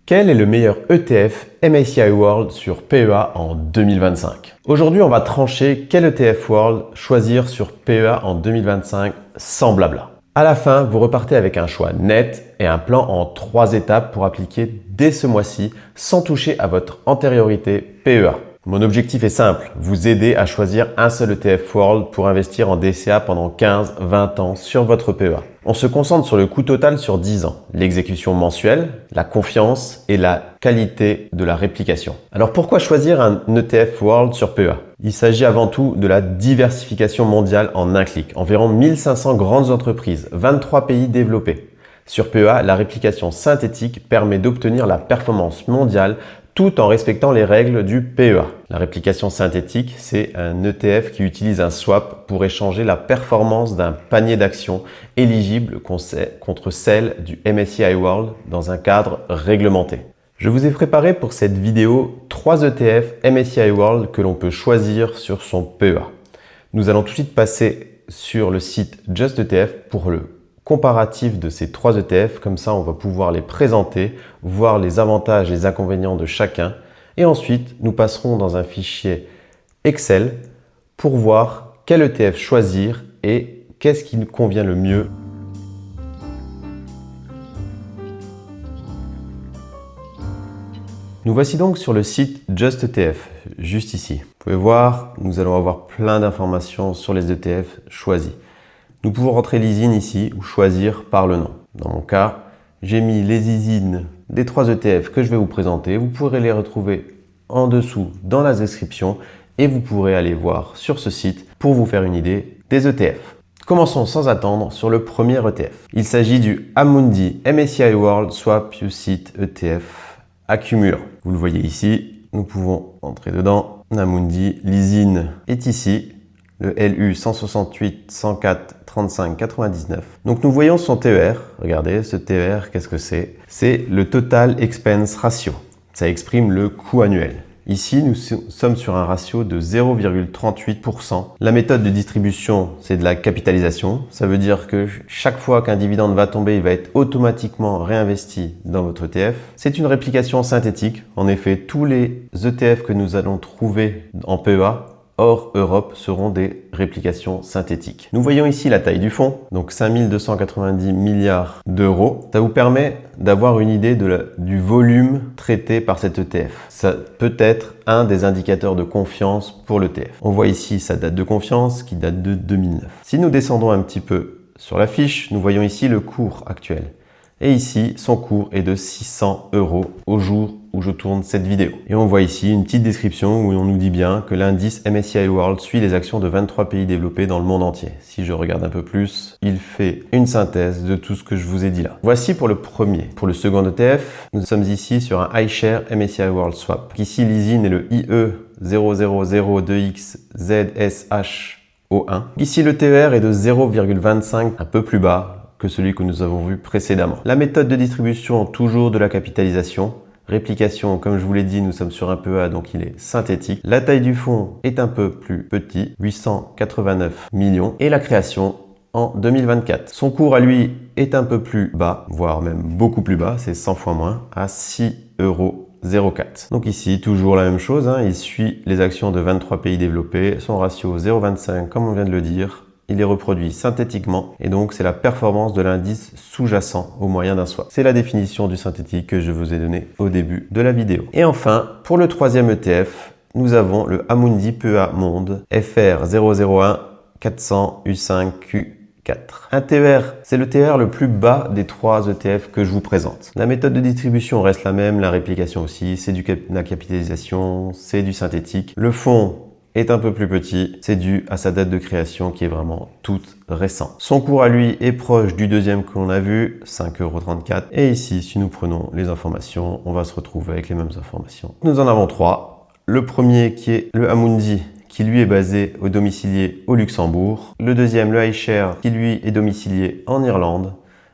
Quel est le meilleur ETF MSCI World sur PEA en 2025? Aujourd'hui, on va trancher quel ETF World choisir sur PEA en 2025 sans blabla. À la fin, vous repartez avec un choix net et un plan en 3 étapes pour appliquer dès ce mois-ci sans toucher à votre antériorité PEA. Mon objectif est simple, vous aider à choisir un seul ETF World pour investir en DCA pendant 15-20 ans sur votre PEA. On se concentre sur le coût total sur 10 ans, l'exécution mensuelle, la confiance et la qualité de la réplication. Alors pourquoi choisir un ETF World sur PEA? Il s'agit avant tout de la diversification mondiale en un clic. Environ 1500 grandes entreprises, 23 pays développés. Sur PEA, la réplication synthétique permet d'obtenir la performance mondiale tout en respectant les règles du PEA. La réplication synthétique, c'est un ETF qui utilise un swap pour échanger la performance d'un panier d'actions éligible contre celle du MSCI World dans un cadre réglementé. Je vous ai préparé pour cette vidéo 3 ETF MSCI World que l'on peut choisir sur son PEA. Nous allons tout de suite passer sur le site JustETF pour le comparatif de ces 3 ETF, comme ça on va pouvoir les présenter, voir les avantages et les inconvénients de chacun et ensuite nous passerons dans un fichier Excel pour voir quel ETF choisir et qu'est-ce qui nous convient le mieux. Nous voici donc sur le site JustETF, juste ici. Vous pouvez voir, nous allons avoir plein d'informations sur les ETF choisis. Nous pouvons rentrer l'ISIN ici ou choisir par le nom. Dans mon cas, j'ai mis les ISIN des 3 ETF que je vais vous présenter. Vous pourrez les retrouver en dessous dans la description et vous pourrez aller voir sur ce site pour vous faire une idée des ETF. Commençons sans attendre sur le premier ETF. Il s'agit du Amundi MSCI World Swap UCITS ETF Accumulant. Vous le voyez ici, nous pouvons entrer dedans. Amundi, l'ISIN est ici. Le LU 168 104 35 99. Donc nous voyons son TER. Regardez, ce TER, qu'est-ce que c'est? C'est le Total Expense Ratio. Ça exprime le coût annuel. Ici, nous sommes sur un ratio de 0,38%. La méthode de distribution, c'est de la capitalisation. Ça veut dire que chaque fois qu'un dividende va tomber, il va être automatiquement réinvesti dans votre ETF. C'est une réplication synthétique. En effet, tous les ETF que nous allons trouver en PEA, hors Europe, seront des réplications synthétiques. Nous voyons ici la taille du fonds, donc 5290 milliards d'euros. Ça vous permet d'avoir une idée du volume traité par cet ETF. Ça peut être un des indicateurs de confiance pour l'ETF. On voit ici sa date de confiance qui date de 2009. Si nous descendons un petit peu sur la fiche, nous voyons ici le cours actuel. Et ici, son cours est de 600 € au jour où je tourne cette vidéo. Et on voit ici une petite description où on nous dit bien que l'indice MSCI World suit les actions de 23 pays développés dans le monde entier. Si je regarde un peu plus, il fait une synthèse de tout ce que je vous ai dit là. Voici pour le premier. Pour le second ETF, nous sommes ici sur un iShare MSCI World Swap. Ici, l'ISIN est le IE 0002XZSHO1. Ici, le TER est de 0,25, un peu plus bas que celui que nous avons vu précédemment. La méthode de distribution, toujours de la capitalisation. Réplication, comme je vous l'ai dit, nous sommes sur un PEA, donc il est synthétique. La taille du fonds est un peu plus petit, 889 millions. Et la création en 2024. Son cours à lui est un peu plus bas, voire même beaucoup plus bas, c'est 100 fois moins, à 6,04 €. Donc ici, toujours la même chose, il suit les actions de 23 pays développés. Son ratio 0,25, comme on vient de le dire. Il est reproduit synthétiquement et donc c'est la performance de l'indice sous-jacent au moyen d'un swap. C'est la définition du synthétique que je vous ai donnée au début de la vidéo. Et enfin, pour le troisième ETF, nous avons le Amundi PEA Monde FR 001 400 U5Q4. Un TER, c'est le TER le plus bas des 3 ETF que je vous présente. La méthode de distribution reste la même, la réplication aussi, c'est de la capitalisation, c'est du synthétique. Le fonds est un peu plus petit, c'est dû à sa date de création qui est vraiment toute récente. Son cours à lui est proche du deuxième que l'on a vu, 5,34 €. Et ici, si nous prenons les informations, on va se retrouver avec les mêmes informations. Nous en avons 3. Le premier qui est le Amundi, qui lui est basé au domicilié au Luxembourg. Le deuxième, le iShare, qui lui est domicilié en Irlande.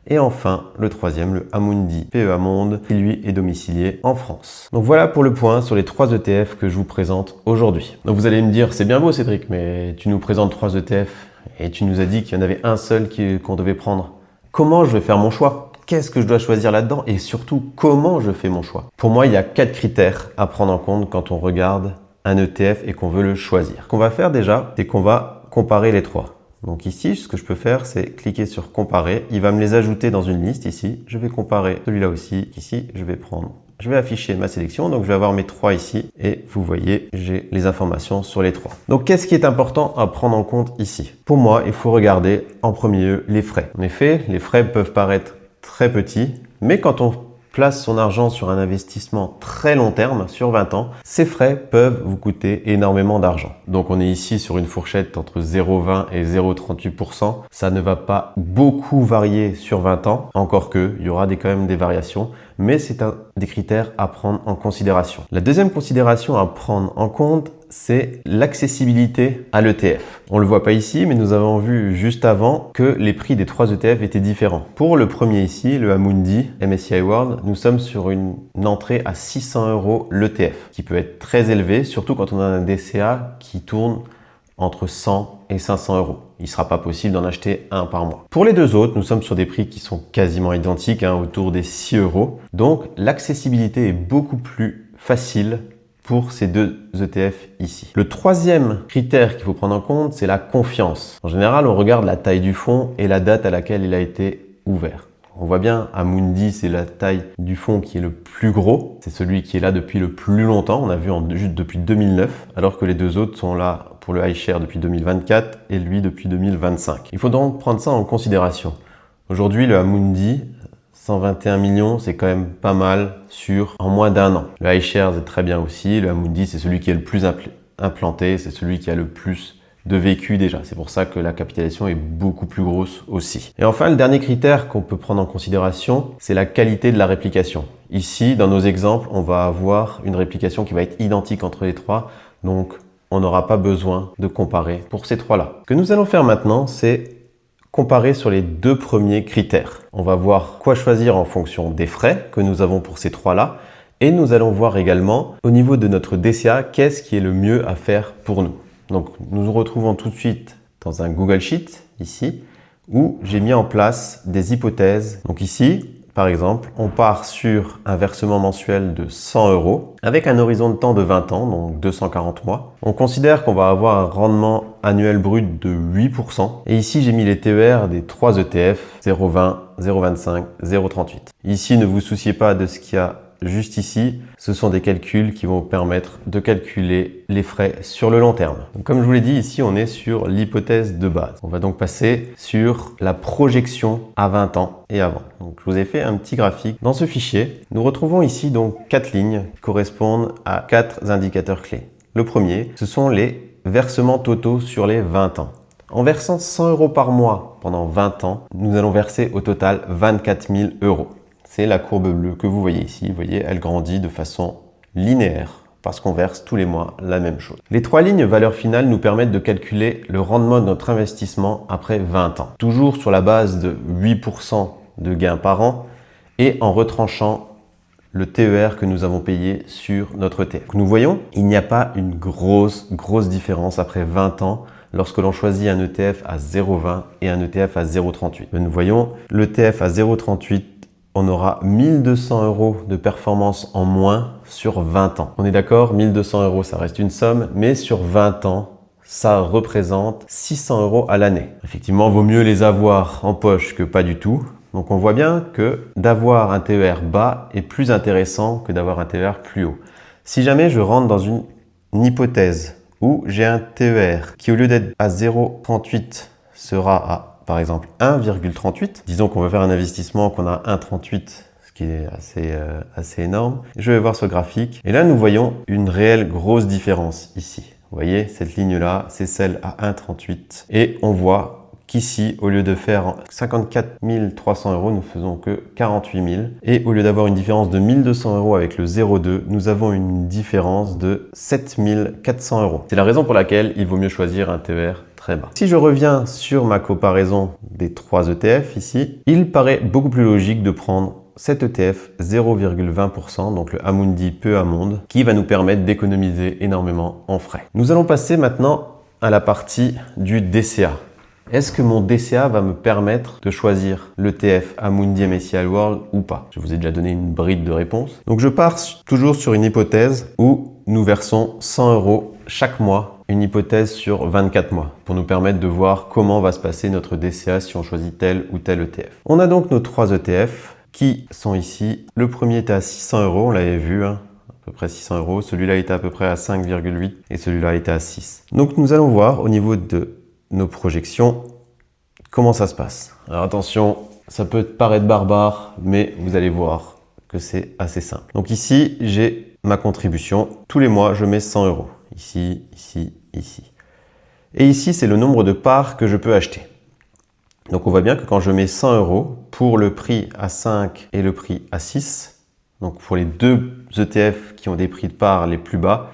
Et enfin, le troisième, le Amundi PEA Monde, qui lui est domicilié en France. Donc voilà pour le point sur les 3 ETF que je vous présente aujourd'hui. Donc vous allez me dire, c'est bien beau Cédric, mais tu nous présentes 3 ETF et tu nous as dit qu'il y en avait un seul qu'on devait prendre. Comment je vais faire mon choix? qu'est-ce que je dois choisir là-dedans et surtout comment je fais mon choix. Pour moi, il y a 4 critères à prendre en compte quand on regarde un ETF et qu'on veut le choisir. Ce qu'on va faire déjà, c'est qu'on va comparer les 3. Donc ici, ce que je peux faire, c'est cliquer sur comparer. Il va me les ajouter dans une liste ici. Je vais comparer celui-là aussi. Ici, je vais afficher ma sélection. Donc je vais avoir mes 3 ici et vous voyez, j'ai les informations sur les 3. Donc qu'est-ce qui est important à prendre en compte ici? Pour moi, il faut regarder en premier lieu les frais. En effet, les frais peuvent paraître très petits, mais quand on place son argent sur un investissement très long terme, sur 20 ans, ces frais peuvent vous coûter énormément d'argent. Donc on est ici sur une fourchette entre 0,20 et 0,38%. Ça ne va pas beaucoup varier sur 20 ans, encore que il y aura quand même des variations, mais c'est un des critères à prendre en considération. La deuxième considération à prendre en compte, c'est l'accessibilité à l'ETF. On ne le voit pas ici, mais nous avons vu juste avant que les prix des 3 ETF étaient différents. Pour le premier ici, le Amundi MSCI World, nous sommes sur une entrée à 600 € l'ETF, qui peut être très élevé, surtout quand on a un DCA qui tourne entre 100 et 500 €. Il ne sera pas possible d'en acheter un par mois. Pour les deux autres, nous sommes sur des prix qui sont quasiment identiques, autour des 6 €. Donc l'accessibilité est beaucoup plus facile pour ces 2 ETF ici. Le troisième critère qu'il faut prendre en compte, c'est la confiance. En général, on regarde la taille du fonds et la date à laquelle il a été ouvert. On voit bien, Amundi, c'est la taille du fonds qui est le plus gros. C'est celui qui est là depuis le plus longtemps. On a vu juste depuis 2009, alors que les deux autres sont là pour le iShare depuis 2024 et lui depuis 2025. Il faut donc prendre ça en considération. Aujourd'hui, le Amundi, 121 millions, c'est quand même pas mal en moins d'un an. Le iShares est très bien aussi. Le Amundi, c'est celui qui est le plus implanté, c'est celui qui a le plus de vécu déjà. C'est pour ça que la capitalisation est beaucoup plus grosse aussi. Et enfin, le dernier critère qu'on peut prendre en considération, c'est la qualité de la réplication. Ici, dans nos exemples, on va avoir une réplication qui va être identique entre les 3. Donc, on n'aura pas besoin de comparer pour ces 3-là. Ce que nous allons faire maintenant, c'est comparer sur les 2 premiers critères. On va voir quoi choisir en fonction des frais que nous avons pour ces 3-là. Et nous allons voir également, au niveau de notre DCA, qu'est-ce qui est le mieux à faire pour nous. Donc, nous nous retrouvons tout de suite dans un Google Sheet, ici, où j'ai mis en place des hypothèses. Donc ici, par exemple, on part sur un versement mensuel de 100 € avec un horizon de temps de 20 ans, donc 240 mois. On considère qu'on va avoir un rendement annuel brut de 8%. Et ici, j'ai mis les TER des 3 ETF, 0,20, 0,25, 0,38. Ici, ne vous souciez pas de ce qu'il y a juste ici, ce sont des calculs qui vont vous permettre de calculer les frais sur le long terme. Donc, comme je vous l'ai dit, ici, on est sur l'hypothèse de base. On va donc passer sur la projection à 20 ans et avant. Donc, je vous ai fait un petit graphique. Dans ce fichier, nous retrouvons ici donc 4 lignes qui correspondent à 4 indicateurs clés. Le premier, ce sont les versements totaux sur les 20 ans. En versant 100 € par mois pendant 20 ans, nous allons verser au total 24 000 €. C'est la courbe bleue que vous voyez ici. Vous voyez, elle grandit de façon linéaire parce qu'on verse tous les mois la même chose. Les 3 lignes valeur finale nous permettent de calculer le rendement de notre investissement après 20 ans. Toujours sur la base de 8% de gains par an et en retranchant le TER que nous avons payé sur notre ETF. Nous voyons, il n'y a pas une grosse différence après 20 ans lorsque l'on choisit un ETF à 0,20 et un ETF à 0,38. Nous voyons, l'ETF à 0,38, on aura 1200 € de performance en moins sur 20 ans. On est d'accord, 1200 €, ça reste une somme, mais sur 20 ans, ça représente 600 € à l'année. Effectivement, vaut mieux les avoir en poche que pas du tout. Donc on voit bien que d'avoir un TER bas est plus intéressant que d'avoir un TER plus haut. Si jamais je rentre dans une hypothèse où j'ai un TER qui, au lieu d'être à 0,38, sera à par exemple 1,38. Disons qu'on veut faire un investissement qu'on a 1,38, ce qui est assez énorme. Je vais voir ce graphique et là nous voyons une réelle grosse différence ici. Vous voyez, cette ligne-là, c'est celle à 1,38 et on voit qu'ici, au lieu de faire 54 300 €, nous faisons que 48 000. Et au lieu d'avoir une différence de 1200 € avec le 0,2, nous avons une différence de 7 400 €. C'est la raison pour laquelle il vaut mieux choisir un TER très bas. Si je reviens sur ma comparaison des 3 ETF ici, il paraît beaucoup plus logique de prendre cet ETF 0,20%, donc le Amundi PEA Monde, qui va nous permettre d'économiser énormément en frais. Nous allons passer maintenant à la partie du DCA. est-ce que mon DCA va me permettre de choisir l'ETF Amundi MSCI World ou pas? Je vous ai déjà donné une bride de réponse. Donc je pars toujours sur une hypothèse où nous versons 100 € chaque mois, une hypothèse sur 24 mois, pour nous permettre de voir comment va se passer notre DCA si on choisit tel ou tel ETF. On a donc nos 3 ETF qui sont ici. Le premier était à 600 €, on l'avait vu, hein, à peu près 600 €. Celui-là était à peu près à 5,8 et celui-là était à 6. Donc nous allons voir au niveau de nos projections comment ça se passe. Alors attention, ça peut paraître barbare, mais vous allez voir que c'est assez simple. Donc ici, j'ai ma contribution. Tous les mois, je mets 100 €. Ici, ici, ici. Et ici, c'est le nombre de parts que je peux acheter. Donc on voit bien que quand je mets 100 € pour le prix à 5 et le prix à 6, donc pour les deux ETF qui ont des prix de parts les plus bas,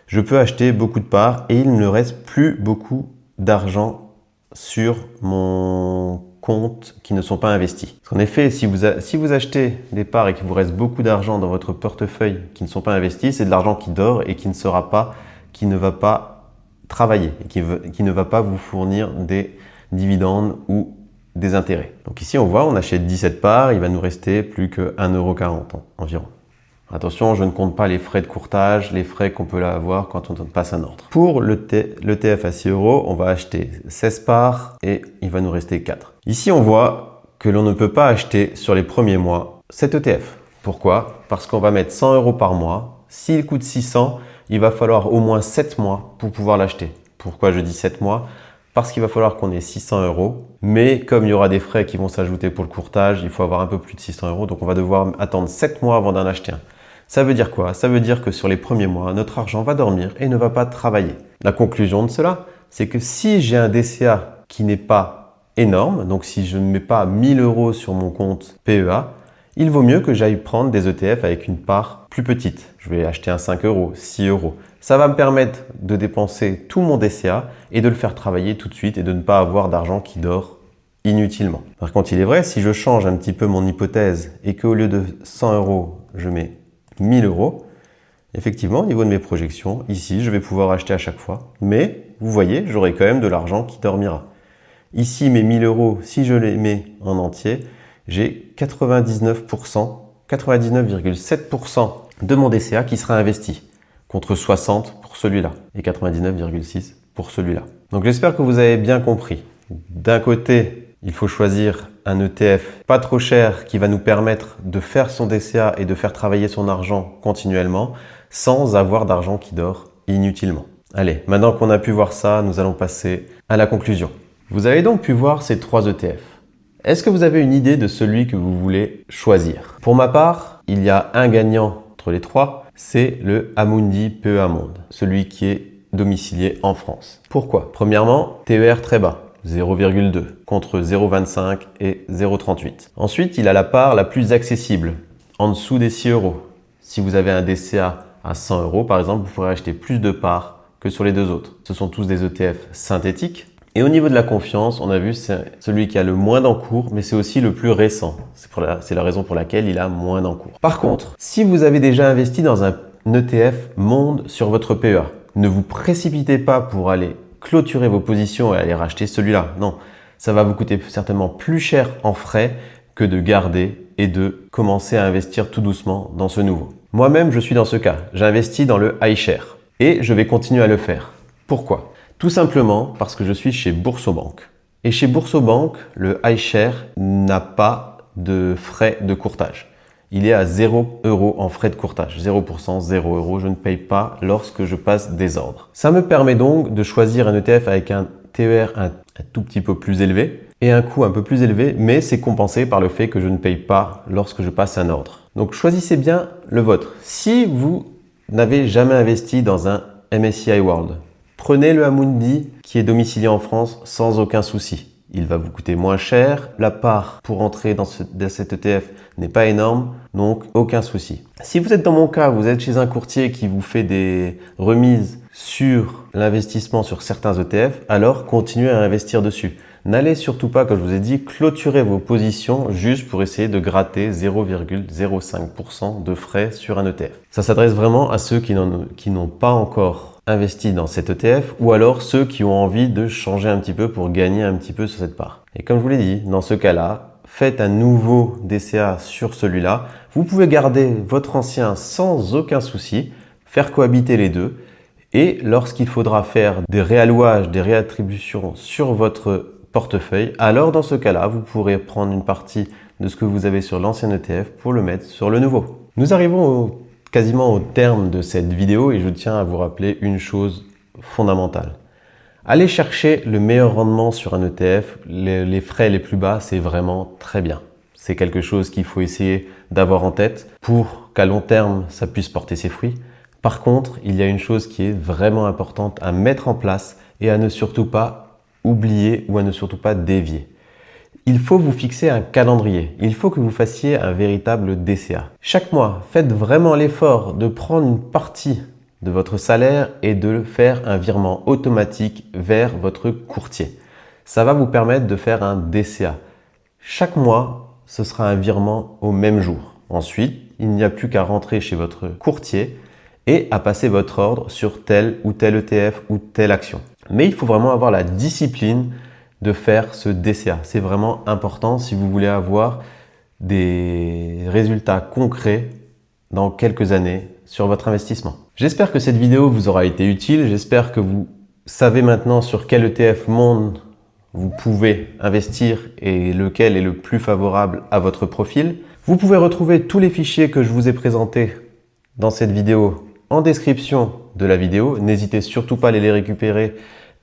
je peux acheter beaucoup de parts et il ne reste plus beaucoup d'argent sur mon compte qui ne sont pas investis. Parce qu'en effet, si vous achetez des parts et qu'il vous reste beaucoup d'argent dans votre portefeuille qui ne sont pas investis, c'est de l'argent qui dort et qui ne va pas travailler et qui ne va pas vous fournir des dividendes ou des intérêts. Donc ici, on voit, on achète 17 parts, il va nous rester plus que 1,40 € environ. Attention, je ne compte pas les frais de courtage, les frais qu'on peut avoir quand on passe un ordre. Pour l'ETF à 6 €, on va acheter 16 parts et il va nous rester 4. Ici, on voit que l'on ne peut pas acheter sur les premiers mois cet ETF. Pourquoi? Parce qu'on va mettre 100 € par mois. S'il coûte 600, il va falloir au moins 7 mois pour pouvoir l'acheter. Pourquoi je dis 7 mois? Parce qu'il va falloir qu'on ait 600 €. Mais comme il y aura des frais qui vont s'ajouter pour le courtage, il faut avoir un peu plus de 600 €. Donc on va devoir attendre 7 mois avant d'en acheter un. Ça veut dire quoi? Ça veut dire que sur les premiers mois, notre argent va dormir et ne va pas travailler. La conclusion de cela, c'est que si j'ai un DCA qui n'est pas énorme, donc si je ne mets pas 1000 € sur mon compte PEA, il vaut mieux que j'aille prendre des ETF avec une part plus petite. Je vais acheter un 5 €, 6 €. Ça va me permettre de dépenser tout mon DCA et de le faire travailler tout de suite et de ne pas avoir d'argent qui dort inutilement. Par contre, il est vrai, si je change un petit peu mon hypothèse et qu'au lieu de 100 €, je mets 1000 €, effectivement, au niveau de mes projections, ici, je vais pouvoir acheter à chaque fois. Mais, vous voyez, j'aurai quand même de l'argent qui dormira. Ici, mes 1000 €, si je les mets en entier, j'ai 99,7% de mon DCA qui sera investi, contre 60 pour celui-là et 99,6 pour celui-là. Donc, j'espère que vous avez bien compris. D'un côté, il faut choisir un ETF pas trop cher qui va nous permettre de faire son DCA et de faire travailler son argent continuellement sans avoir d'argent qui dort inutilement. Allez, maintenant qu'on a pu voir ça, nous allons passer à la conclusion. Vous avez donc pu voir ces 3 ETF. Est-ce que vous avez une idée de celui que vous voulez choisir? Pour ma part, il y a un gagnant entre les 3, c'est le Amundi PEA Monde, celui qui est domicilié en France. Pourquoi? Premièrement, TER très bas. 0,2 contre 0,25 et 0,38. Ensuite, il a la part la plus accessible, en dessous des 6 €. Si vous avez un DCA à 100 € par exemple, vous pourrez acheter plus de parts que sur les deux autres. Ce sont tous des ETF synthétiques. Et au niveau de la confiance, on a vu c'est celui qui a le moins d'encours, mais c'est aussi le plus récent. C'est la raison pour laquelle il a moins d'encours. Par contre, si vous avez déjà investi dans un ETF monde sur votre PEA, ne vous précipitez pas pour aller clôturer vos positions et aller racheter celui-là. Non, ça va vous coûter certainement plus cher en frais que de garder et de commencer à investir tout doucement dans ce nouveau. Moi-même, je suis dans ce cas. J'investis dans le iShare et je vais continuer à le faire. Pourquoi? Tout simplement parce que je suis chez Boursorama. Et chez Boursorama, le iShare n'a pas de frais de courtage. Il est à 0 € en frais de courtage. 0%, 0 €, je ne paye pas lorsque je passe des ordres. Ça me permet donc de choisir un ETF avec un TER un tout petit peu plus élevé et un coût un peu plus élevé, mais c'est compensé par le fait que je ne paye pas lorsque je passe un ordre. Donc choisissez bien le vôtre. Si vous n'avez jamais investi dans un MSCI World, prenez le Amundi qui est domicilié en France sans aucun souci. Il va vous coûter moins cher. La part pour entrer dans cet ETF n'est pas énorme, donc aucun souci. Si vous êtes dans mon cas, vous êtes chez un courtier qui vous fait des remises sur l'investissement sur certains ETF, alors continuez à investir dessus. N'allez surtout pas, comme je vous ai dit, clôturer vos positions juste pour essayer de gratter 0,05% de frais sur un ETF. Ça s'adresse vraiment à ceux qui n'ont pas encore investi dans cet ETF ou alors ceux qui ont envie de changer un petit peu pour gagner un petit peu sur cette part. Et comme je vous l'ai dit, dans ce cas-là, faites un nouveau DCA sur celui-là. Vous pouvez garder votre ancien sans aucun souci, faire cohabiter les deux. Et lorsqu'il faudra faire des réallouages, des réattributions sur votre portefeuille, alors dans ce cas-là, vous pourrez prendre une partie de ce que vous avez sur l'ancien ETF pour le mettre sur le nouveau. Nous arrivons quasiment au terme de cette vidéo et je tiens à vous rappeler une chose fondamentale. Allez chercher le meilleur rendement sur un ETF, les frais les plus bas, c'est vraiment très bien. C'est quelque chose qu'il faut essayer d'avoir en tête pour qu'à long terme, ça puisse porter ses fruits. Par contre, il y a une chose qui est vraiment importante à mettre en place et à ne surtout pas oublier ou à ne surtout pas dévier. Il faut vous fixer un calendrier. Il faut que vous fassiez un véritable DCA. Chaque mois, faites vraiment l'effort de prendre une partie de votre salaire et de faire un virement automatique vers votre courtier. Ça va vous permettre de faire un DCA. Chaque mois, ce sera un virement au même jour. Ensuite, il n'y a plus qu'à rentrer chez votre courtier et à passer votre ordre sur tel ou tel ETF ou telle action. Mais il faut vraiment avoir la discipline de faire ce DCA. C'est vraiment important si vous voulez avoir des résultats concrets dans quelques années sur votre investissement. J'espère que cette vidéo vous aura été utile. J'espère que vous savez maintenant sur quel ETF monde vous pouvez investir et lequel est le plus favorable à votre profil. Vous pouvez retrouver tous les fichiers que je vous ai présentés dans cette vidéo en description de la vidéo. N'hésitez surtout pas à les récupérer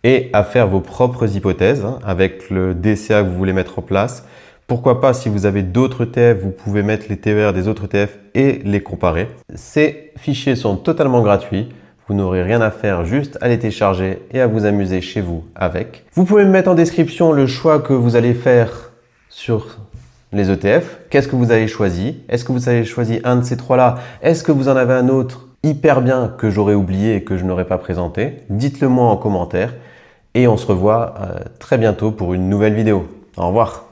et à faire vos propres hypothèses avec le DCA que vous voulez mettre en place. Pourquoi pas, si vous avez d'autres ETF, vous pouvez mettre les TER des autres ETF et les comparer. Ces fichiers sont totalement gratuits. Vous n'aurez rien à faire, juste à les télécharger et à vous amuser chez vous avec. Vous pouvez me mettre en description le choix que vous allez faire sur les ETF. Qu'est-ce que vous avez choisi? Est-ce que vous avez choisi un de ces trois-là? Est-ce que vous en avez un autre hyper bien que j'aurais oublié et que je n'aurais pas présenté? Dites-le moi en commentaire et on se revoit très bientôt pour une nouvelle vidéo. Au revoir.